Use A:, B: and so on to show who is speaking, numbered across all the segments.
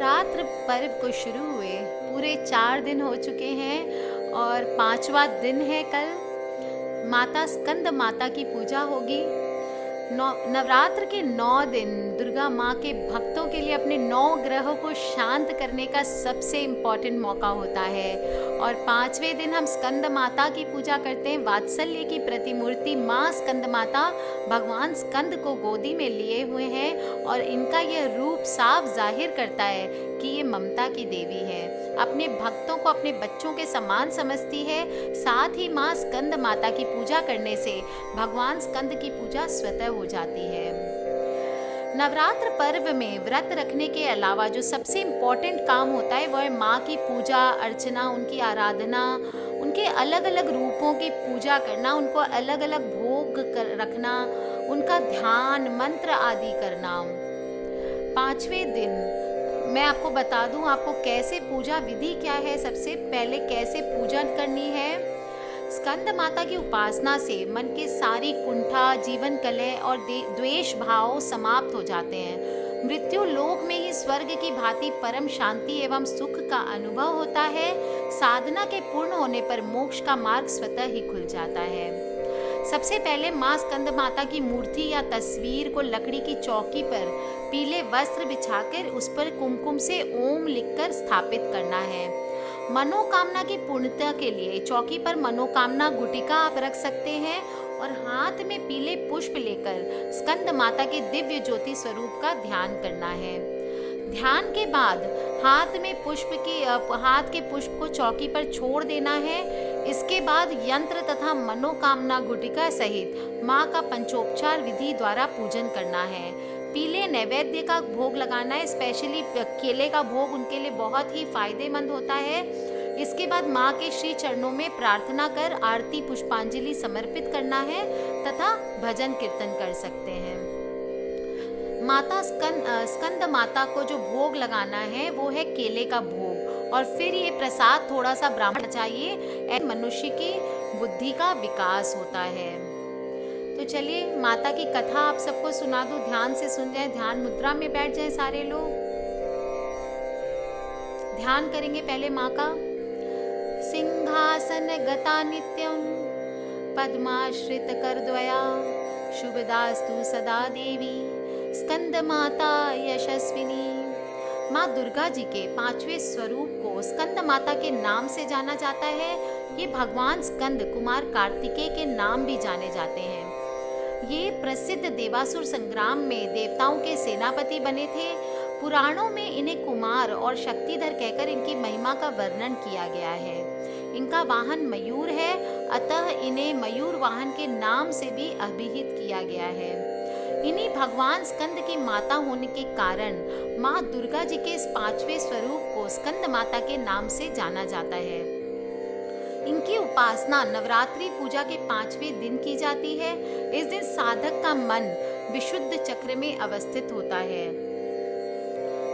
A: नवरात्र पर्व को शुरू हुए पूरे 4 दिन हो चुके हैं और पांचवा दिन है कल। माता स्कंद माता की पूजा होगी। नवरात्र के 9 दिन दुर्गा माँ के भक्तों के लिए अपने 9 ग्रहों को शांत करने का सबसे इम्पोर्टेंट मौका होता है। और 5वें दिन हम स्कंद माता की पूजा करते हैं। वात्सल्य की प्रतिमूर्ति माँ स्कंद माता भगवान स्कंद को गोदी में लिए हुए हैं और इनका यह रूप साफ जाहिर करता है कि ये ममता की देवी है। अपने भक्तों को अपने बच्चों के समान समझती है। साथ ही माँ स्कंद माता की पूजा करने से भगवान स्कंद की पूजा स्वतः हो जाती है। नवरात्र पर्व में व्रत रखने के अलावा जो सबसे इम्पोर्टेंट काम होता है वह है माँ की पूजा अर्चना, उनकी आराधना, उनके अलग अलग रूपों की पूजा करना, उनको अलग अलग भोग रखना, उनका ध्यान मंत्र आदि करना। 5वें दिन मैं आपको बता दूं आपको कैसे पूजा विधि क्या है। सबसे पहले कैसे पूजा करनी है। स्कंद माता की उपासना से मन के सारी कुंठा, जीवन कलह और द्वेष भाव समाप्त हो जाते हैं। मृत्यु लोक में ही स्वर्ग की भांति परम शांति एवं सुख का अनुभव होता है। साधना के पूर्ण होने पर मोक्ष का मार्ग स्वतः ही खुल जाता है। सबसे पहले माँ स्कंद माता की मूर्ति या तस्वीर को लकड़ी की चौकी पर पीले वस्त्र बिछाकर उस पर कुमकुम से ओम लिखकर स्थापित करना है। मनोकामना की पूर्णता के लिए चौकी पर मनोकामना गुटिका आप रख सकते हैं और हाथ में पीले पुष्प लेकर स्कंद माता के दिव्य ज्योति स्वरूप का ध्यान करना है। ध्यान के बाद हाथ के पुष्प को चौकी पर छोड़ देना है। इसके बाद यंत्र तथा मनोकामना गुटिका सहित माँ का पंचोपचार विधि द्वारा पूजन करना है। पीले नैवेद्य का भोग लगाना है। स्पेशली केले का भोग उनके लिए बहुत ही फायदेमंद होता है। इसके बाद माँ के श्री चरणों में प्रार्थना कर आरती पुष्पांजलि समर्पित करना है तथा भजन कीर्तन कर सकते हैं। माता स्कंद माता को जो भोग लगाना है वो है केले का भोग और फिर ये प्रसाद थोड़ा सा ब्राह्मण चाहिए। ऐसे मनुष्य की बुद्धि का विकास होता है। तो चलिए माता की कथा आप सबको सुना दूं, ध्यान से सुन जाएं। ध्यान मुद्रा में बैठ जाएं सारे लोग। ध्यान करेंगे पहले माँ का। सिंहासन गता नित्यम पद्माश्रित करद्वया शुभदास्तु सदा देवी स्कंद माता यशस्विनी। माँ दुर्गा जी के 5वें स्वरूप को स्कंद माता के नाम से जाना जाता है। ये भगवान स्कंद कुमार कार्तिकेय के नाम भी जाने जाते हैं। ये प्रसिद्ध देवासुर संग्राम में देवताओं के सेनापति बने थे। पुराणों में इन्हें कुमार और शक्तिधर कहकर इनकी महिमा का वर्णन किया गया है। इनका वाहन मयूर है, अतः इन्हें मयूर वाहन के नाम से भी अभिहित किया गया है। इन्हीं भगवान स्कंद की माता होने के कारण माँ दुर्गा जी के इस 5वें स्वरूप को स्कंद माता के नाम से जाना जाता है। इनकी उपासना नवरात्रि पूजा के 5वें दिन की जाती है। इस दिन साधक का मन विशुद्ध चक्र में अवस्थित होता है।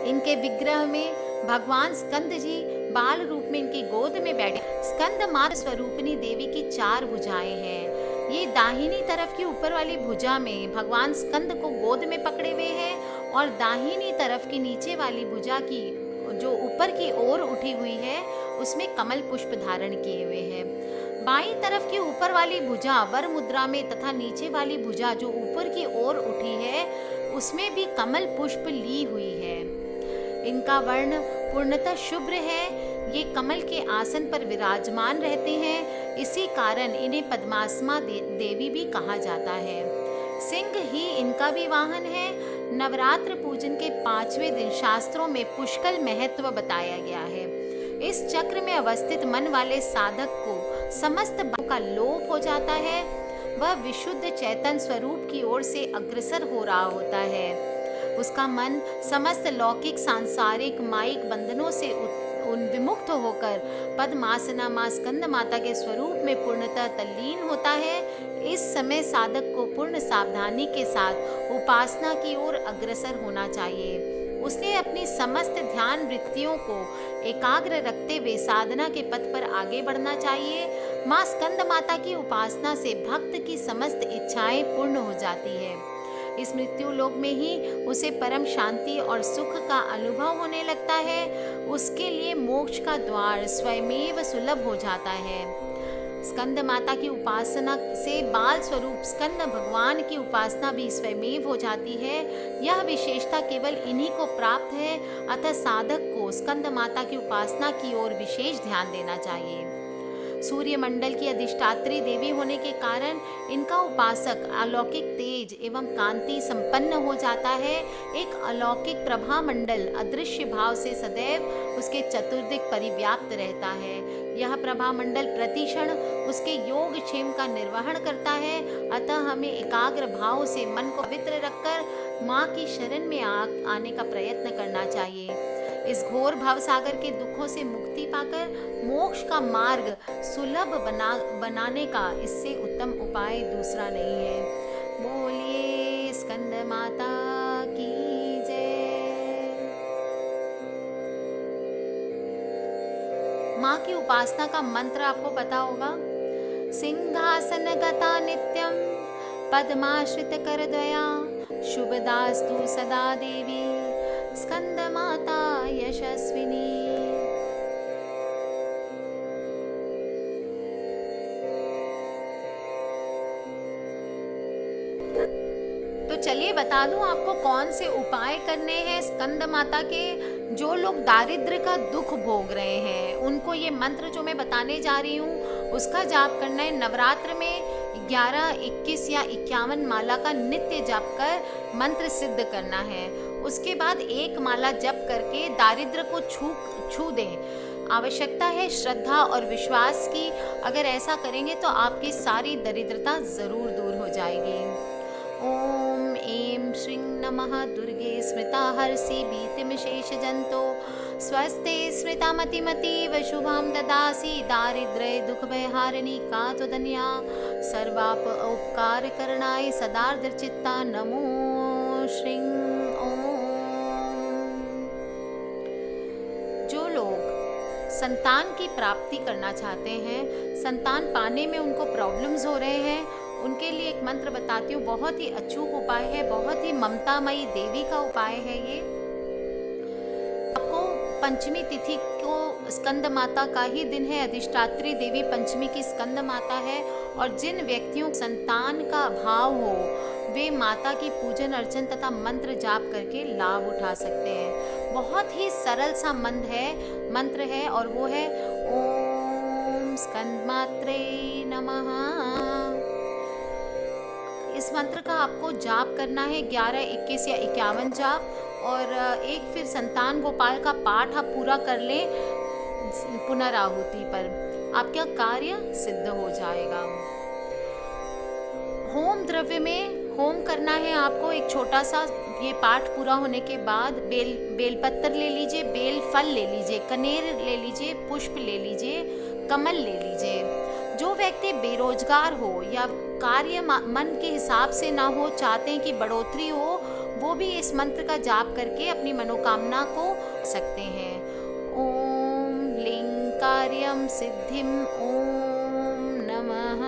A: इनके विग्रह में भगवान स्कंद जी बाल रूप में इनकी गोद में बैठे। स्कंद माता स्वरूपिणी देवी की 4 भुजाएं हैं। ये दाहिनी तरफ की ऊपर वाली भुजा में भगवान स्कंद को गोद में पकड़े हुए हैं और दाहिनी तरफ की नीचे वाली भुजा की जो ऊपर की ओर उठी हुई है उसमें कमल पुष्प धारण किए हुए हैं। बाईं तरफ की ऊपर वाली भुजा वर मुद्रा में तथा नीचे वाली भुजा जो ऊपर की ओर उठी है उसमें भी कमल पुष्प ली हुई है। इनका वर्ण पूर्णतः शुभ्र है। ये कमल के आसन पर विराजमान रहते हैं। इसी कारण इन्हें पद्मासमा देवी भी कहा जाता है। सिंह ही इनका भी वाहन है। नवरात्र पूजन के 5वें दिन शास्त्रों में पुष्कल महत्व बताया गया है। इस चक्र में अवस्थित मन वाले साधक को समस्त भोग का लोप हो जाता है। वह विशुद्ध चैतन्य स्वरूप की ओर से अग्रसर हो रहा होता है। उसका मन समस्त लौकिक सांसारिक माइक बंधनों से विमुक्त होकर पद्मासना माँ स्कंद माता के स्वरूप में पूर्णतः तल्लीन होता है। इस समय साधक को पूर्ण सावधानी के साथ उपासना की ओर अग्रसर होना चाहिए। उसने अपनी समस्त ध्यान वृत्तियों को एकाग्र रखते हुए साधना के पथ पर आगे बढ़ना चाहिए। माँ स्कंद माता की उपासना से भक्त की समस्त इच्छाएं पूर्ण हो जाती है। इस मृत्यु लोक में ही उसे परम शांति और सुख का अनुभव होने लगता है। उसके लिए मोक्ष का द्वार स्वयमेव सुलभ हो जाता है। स्कंद माता की उपासना से बाल स्वरूप स्कंद भगवान की उपासना भी स्वयमेव हो जाती है। यह विशेषता केवल इन्हीं को प्राप्त है, अतः साधक को स्कंद माता की उपासना की ओर विशेष ध्यान देना चाहिए। सूर्य मंडल की अधिष्ठात्री देवी होने के कारण इनका उपासक अलौकिक तेज एवं कांति संपन्न हो जाता है। एक अलौकिक प्रभा मंडल अदृश्य भाव से सदैव उसके चतुर्दिक परिव्याप्त रहता है। यह प्रभा मंडल प्रतिक्षण उसके योग क्षेम का निर्वहन करता है। अतः हमें एकाग्र भाव से मन को पवित्र रखकर माँ की शरण में आने का प्रयत्न करना चाहिए। इस घोर भव सागर के दुखों से मुक्ति पाकर मोक्ष का मार्ग सुलभ बनाने का इससे उत्तम उपाय दूसरा नहीं है। बोलिए स्कंद माता की जय। माँ की उपासना का मंत्र आपको पता होगा। सिंहासन गता नित्यम पद्माश्रित करद्वया शुभदास्तु सदा देवी स्कंद माता यशस्विनी। तो चलिए बता दूं आपको कौन से उपाय करने हैं स्कंद माता के। जो लोग दारिद्र्य का दुख भोग रहे हैं उनको ये मंत्र जो मैं बताने जा रही हूँ उसका जाप करना है। नवरात्र में 11, 21 या 51 माला का नित्य जप कर मंत्र सिद्ध करना है। उसके बाद एक माला जप करके दारिद्र्य को छू दें। आवश्यकता है श्रद्धा और विश्वास की। अगर ऐसा करेंगे तो आपकी सारी दरिद्रता जरूर दूर हो जाएगी। ओम ऐं श्रीं नमः दुर्गे स्मृता हर्षि भीतिम शेष जंतो स्वस्ते स्मृता मतिमतीव शुभं ददासि दारिद्र्य दुख भयहारिणी का त्वदन्या सर्वाप उपकार करणाय सदार्द्र चित्ता नमो श्रीं ओम। जो लोग संतान की प्राप्ति करना चाहते हैं, संतान पाने में उनको प्रॉब्लम्स हो रहे हैं, उनके लिए एक मंत्र बताती हूँ। बहुत ही अचूक उपाय है, बहुत ही ममतामयी देवी का उपाय है ये। आपको पंचमी तिथि को स्कंद माता का ही दिन है। अधिष्ठात्री देवी पंचमी की स्कंद माता है। और जिन व्यक्तियों संतान का अभाव हो वे माता की पूजन अर्चन तथा मंत्र जाप करके लाभ उठा सकते हैं। बहुत ही सरल सा मंत्र है और वो है ओम स्कंदमात्रे नमः। इस मंत्र का आपको जाप करना है 11, 21 या 51 जाप। और एक फिर संतान गोपाल का पाठ आप पूरा कर लें पुनराहुति पर, आपका कार्य सिद्ध हो जाएगा। होम द्रव्य में होम करना है आपको। एक छोटा सा ये पाठ पूरा होने के बाद बेलपत्र ले लीजिए, बेल फल ले लीजिए, कनेर ले लीजिए, पुष्प ले लीजिए, कमल ले लीजिए। जो व्यक्ति बेरोजगार हो या कार्य मन के हिसाब से ना हो, चाहते हैं कि बढ़ोतरी हो, वो भी इस मंत्र का जाप करके अपनी मनोकामना को सकते हैं। ओम लिंग कार्यम सिद्धिम ओम नमः।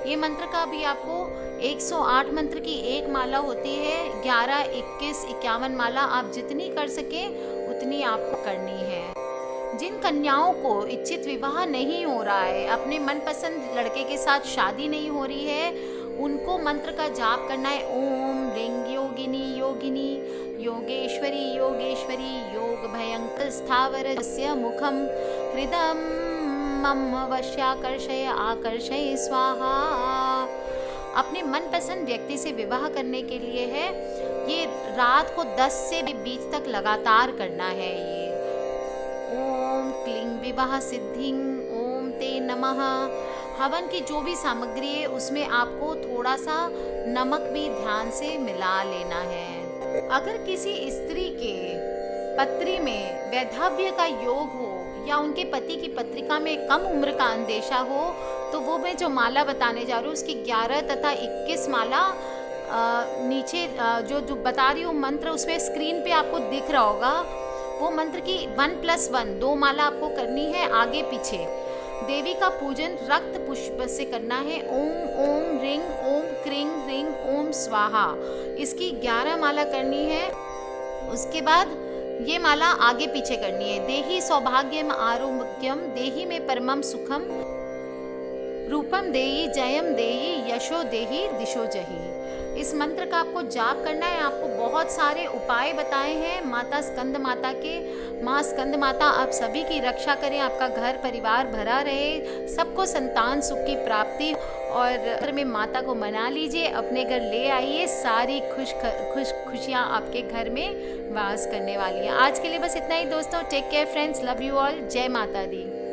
A: ये मंत्र का भी आपको 108 मंत्र की एक माला होती है। 11, 21, 51 माला आप जितनी कर सके उतनी आपको करनी है। जिन कन्याओं को इच्छित विवाह नहीं हो रहा है, अपने मनपसंद लड़के के साथ शादी नहीं हो रही है, उनको मंत्र का जाप करना है। ओम लिंग योगिनी योगिनी योगेश्वरी योगेश्वरी योग भयंकर स्थावरस्य मुखम हृदम मम वश्याकर्षय आकर्षय स्वाहा। अपने मनपसंद व्यक्ति से विवाह करने के लिए है। ये रात को 10 से 20 तक लगातार करना है। ये ओम क्लीं विवाह सिद्धिं ओम ते नमः। हवन की जो भी सामग्री है उसमें आपको थोड़ा सा नमक भी ध्यान से मिला लेना है। अगर किसी स्त्री के पत्री में वैधव्य का योग हो या उनके पति की पत्रिका में कम उम्र का अंदेशा हो तो वो मैं जो माला बताने जा रही हूँ उसकी 11 तथा 21 माला नीचे जो बता रही हूँ मंत्र उसमें स्क्रीन पे आपको दिख रहा होगा। वो मंत्र की 1+1 2 माला आपको करनी है आगे पीछे। देवी का पूजन रक्त पुष्प से करना है। ओम ओम रिंग ओम क्रिंग रिंग ओम स्वाहा, इसकी 11 माला करनी है। उसके बाद ये माला आगे पीछे करनी है। देहि सौभाग्यम आरोग्यम देहि में परमम सुखम, रूपम देहि जयम देहि यशो देहि दिशो जहि। इस मंत्र का आपको जाप करना है। आपको बहुत सारे उपाय बताए हैं माता स्कंद माता के। माँ स्कंद माता आप सभी की रक्षा करें, आपका घर परिवार भरा रहे, सबको संतान सुख की प्राप्ति। और घर में माता को मना लीजिए, अपने घर ले आइए, सारी खुशियाँ आपके घर में वास करने वाली हैं। आज के लिए बस इतना ही दोस्तों। Take care friends, love you all, जय माता दी।